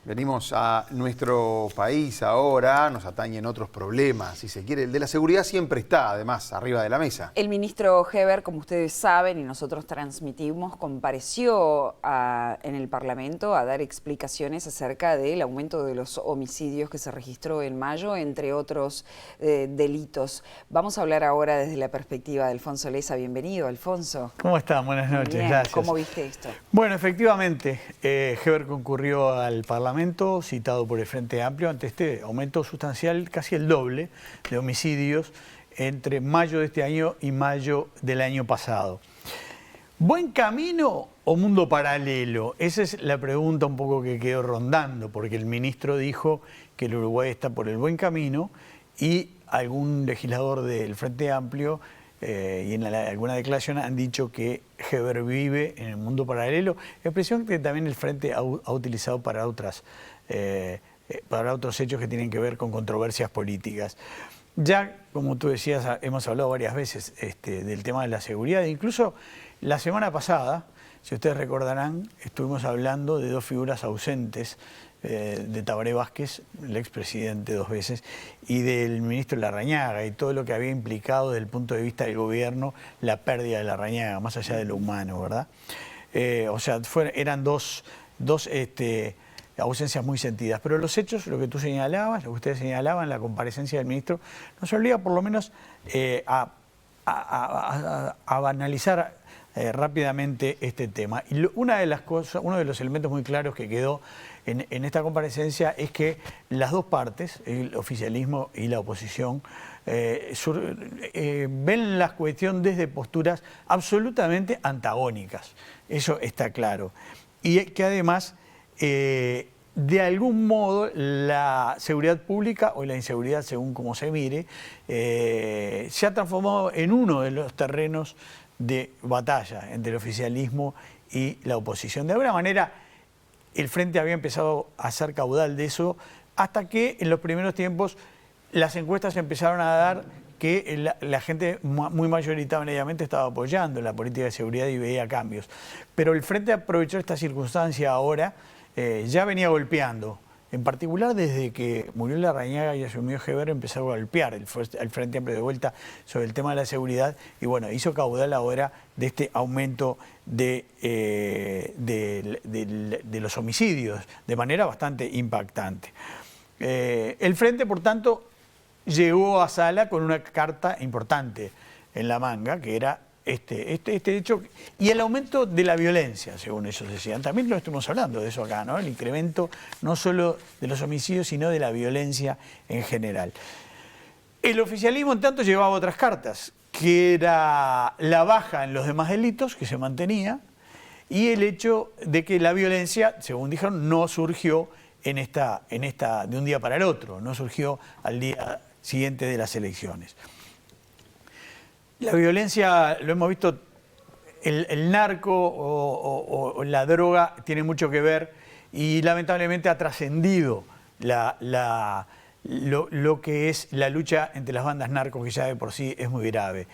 Venimos a nuestro país ahora, nos atañen otros problemas, si se quiere. El de la seguridad siempre está, además, arriba de la mesa. El ministro Heber, como ustedes saben y nosotros transmitimos, compareció en el Parlamento a dar explicaciones acerca del aumento de los homicidios que se registró en mayo, entre otros delitos. Vamos a hablar ahora desde la perspectiva de Alfonso Leza. Bienvenido, Alfonso. ¿Cómo están? Buenas noches, Bien. gracias. ¿Cómo viste esto? Bueno, efectivamente, Heber concurrió al Parlamento, citado por el Frente Amplio, ante este aumento sustancial, casi el doble, de homicidios entre mayo de este año y mayo del año pasado. ¿Buen camino o mundo paralelo? Esa es la pregunta un poco que quedó rondando, porque el ministro dijo que el Uruguay está por el buen camino y algún legislador del Frente Amplio y en alguna declaración han dicho que Heber vive en el mundo paralelo, expresión que también el Frente ha utilizado para otros hechos que tienen que ver con controversias políticas. Ya, como tú decías, hemos hablado varias veces del tema de la seguridad, incluso la semana pasada, si ustedes recordarán, estuvimos hablando de dos figuras ausentes, de Tabaré Vázquez, el expresidente 2 veces, y del ministro Larrañaga, y todo lo que había implicado desde el punto de vista del gobierno la pérdida de Larrañaga, más allá de lo humano, ¿verdad? O sea, eran dos ausencias muy sentidas. Pero los hechos, lo que tú señalabas, lo que ustedes señalaban, la comparecencia del ministro, nos obliga por lo menos a analizar rápidamente este tema. Y uno de los elementos muy claros que quedó en esta comparecencia es que las dos partes, el oficialismo y la oposición, ven la cuestión desde posturas absolutamente antagónicas. Eso está claro. Y que además, de algún modo, la seguridad pública o la inseguridad, según como se mire, se ha transformado en uno de los terrenos de batalla entre el oficialismo y la oposición. De alguna manera, el Frente había empezado a hacer caudal de eso hasta que en los primeros tiempos las encuestas empezaron a dar que la gente muy mayoritariamente estaba apoyando la política de seguridad y veía cambios. Pero el Frente aprovechó esta circunstancia ahora, ya venía golpeando. En particular, desde que murió Larrañaga y asumió Heber, empezó a golpear el Frente Amplio de vuelta sobre el tema de la seguridad y bueno, hizo caudal ahora de este aumento de los homicidios de manera bastante impactante. El Frente, por tanto, llegó a sala con una carta importante en la manga, que era este hecho y el aumento de la violencia, según ellos decían. También lo estuvimos hablando de eso acá, ¿no? El incremento no solo de los homicidios, sino de la violencia en general. El oficialismo, en tanto, llevaba otras cartas, que era la baja en los demás delitos, que se mantenía, y el hecho de que la violencia, según dijeron, no surgió de un día para el otro, no surgió al día siguiente de las elecciones. La violencia, lo hemos visto, el narco o la droga tiene mucho que ver y lamentablemente ha trascendido lo que es la lucha entre las bandas narcos, que ya de por sí es muy grave.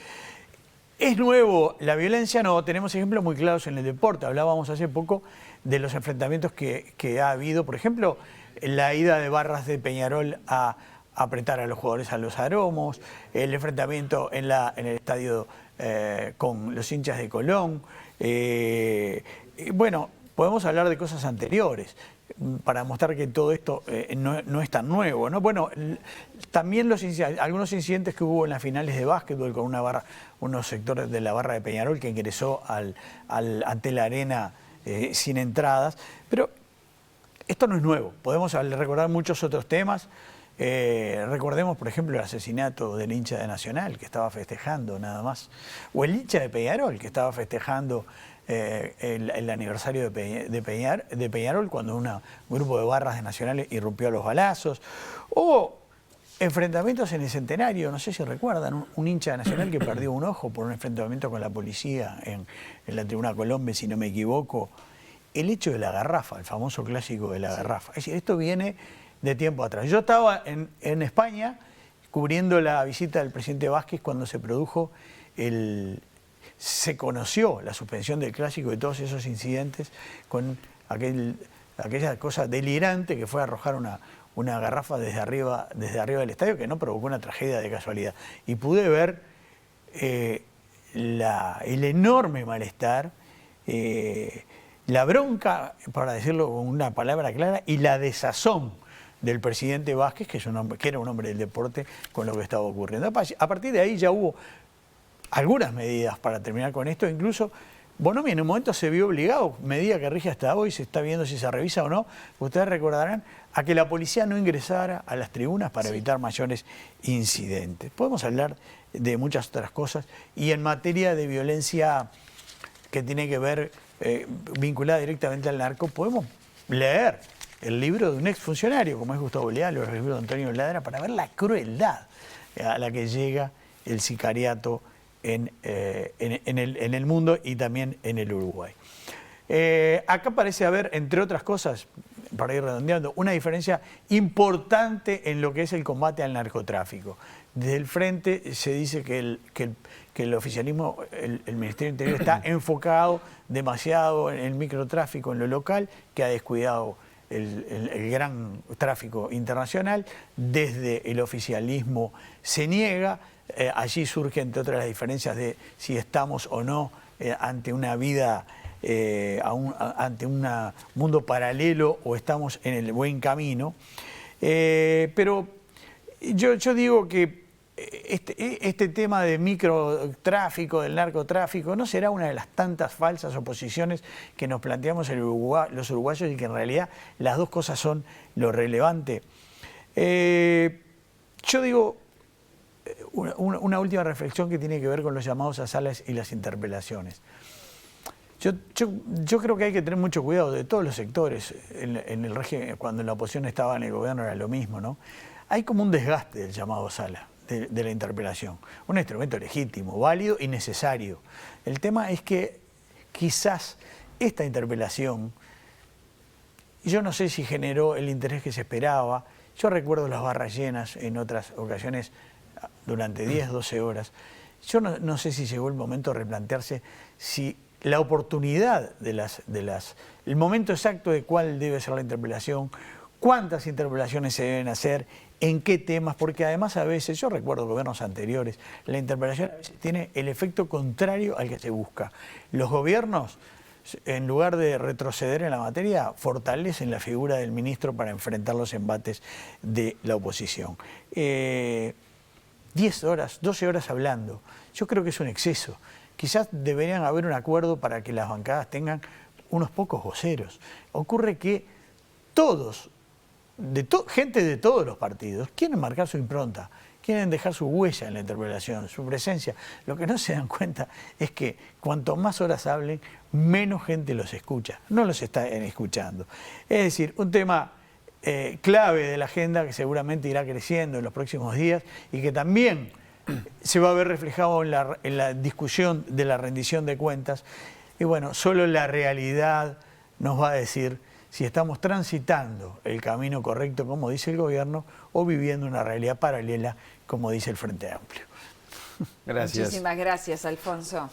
¿Es nuevo la violencia? No, tenemos ejemplos muy claros en el deporte. Hablábamos hace poco de los enfrentamientos que ha habido, por ejemplo, la ida de barras de Peñarol a apretar a los jugadores a los aromos, el enfrentamiento en el estadio con los hinchas de Colón. Bueno, podemos hablar de cosas anteriores para mostrar que todo esto no es tan nuevo, ¿no? Bueno, también algunos incidentes que hubo en las finales de básquetbol con unos sectores de la barra de Peñarol que ingresó ante la arena sin entradas, pero esto no es nuevo. Podemos recordar muchos otros temas. Recordemos, por ejemplo, el asesinato del hincha de Nacional, que estaba festejando nada más, o el hincha de Peñarol, que estaba festejando el aniversario de Peñarol cuando un grupo de barras de Nacional irrumpió a los balazos, o enfrentamientos en el Centenario, no sé si recuerdan, un hincha de Nacional que perdió un ojo por un enfrentamiento con la policía en la Tribuna Colombe, si no me equivoco. El hecho de la garrafa, el famoso clásico de la garrafa. Es decir, esto viene de tiempo atrás. Yo estaba en España cubriendo la visita del presidente Vázquez cuando se produjo se conoció la suspensión del clásico de todos esos incidentes con aquel aquella cosa delirante que fue arrojar una garrafa desde arriba del estadio, que no provocó una tragedia de casualidad. Y pude ver el enorme malestar, la bronca, para decirlo con una palabra clara, y la desazón del presidente Vázquez, que era un hombre del deporte, con lo que estaba ocurriendo. A partir de ahí ya hubo algunas medidas para terminar con esto, incluso Bonomi en un momento se vio obligado, medida que rige hasta hoy, se está viendo si se revisa o no, ustedes recordarán, a que la policía no ingresara a las tribunas para evitar mayores incidentes. Podemos hablar de muchas otras cosas, y en materia de violencia que tiene que ver vinculada directamente al narco, podemos leer el libro de un exfuncionario como es Gustavo Leal o el libro de Antonio Ladra para ver la crueldad a la que llega el sicariato en el mundo y también en el Uruguay. Acá parece haber, entre otras cosas, para ir redondeando, una diferencia importante en lo que es el combate al narcotráfico. Desde el frente se dice que el oficialismo, el Ministerio del Interior está enfocado demasiado en el microtráfico, en lo local, que ha descuidado el gran tráfico internacional. Desde el oficialismo se niega. Allí surge, entre otras, las diferencias de si estamos o no ante una vida, ante un mundo paralelo, o estamos en el buen camino. Pero yo digo que este tema de microtráfico, del narcotráfico, no será una de las tantas falsas oposiciones que nos planteamos los uruguayos, y que en realidad las dos cosas son lo relevante. Yo digo una última reflexión que tiene que ver con los llamados a salas y las interpelaciones. Yo creo que hay que tener mucho cuidado de todos los sectores. En el régimen, cuando la oposición estaba en el gobierno, era lo mismo, ¿no? Hay como un desgaste del llamado a sala, de la interpelación. Un instrumento legítimo, válido y necesario. El tema es que quizás esta interpelación, yo no sé si generó el interés que se esperaba. Yo recuerdo las barras llenas en otras ocasiones durante 10, 12 horas. Yo no sé si llegó el momento de replantearse si la oportunidad el momento exacto de cuál debe ser la interpelación, cuántas interpelaciones se deben hacer, en qué temas, porque además a veces, yo recuerdo gobiernos anteriores, la interpelación a veces tiene el efecto contrario al que se busca. Los gobiernos, en lugar de retroceder en la materia, fortalecen la figura del ministro para enfrentar los embates de la oposición. 10 horas, 12 horas hablando, yo creo que es un exceso. Quizás deberían haber un acuerdo para que las bancadas tengan unos pocos voceros. Ocurre que todos, gente de todos los partidos, quieren marcar su impronta, quieren dejar su huella en la interpelación, su presencia. Lo que no se dan cuenta es que cuanto más horas hablen, menos gente los escucha, no los está escuchando. Es decir, un tema clave de la agenda que seguramente irá creciendo en los próximos días y que también se va a ver reflejado en la discusión de la rendición de cuentas. Y bueno, solo la realidad nos va a decir si estamos transitando el camino correcto, como dice el gobierno, o viviendo una realidad paralela, como dice el Frente Amplio. Gracias. Muchísimas gracias, Alfonso.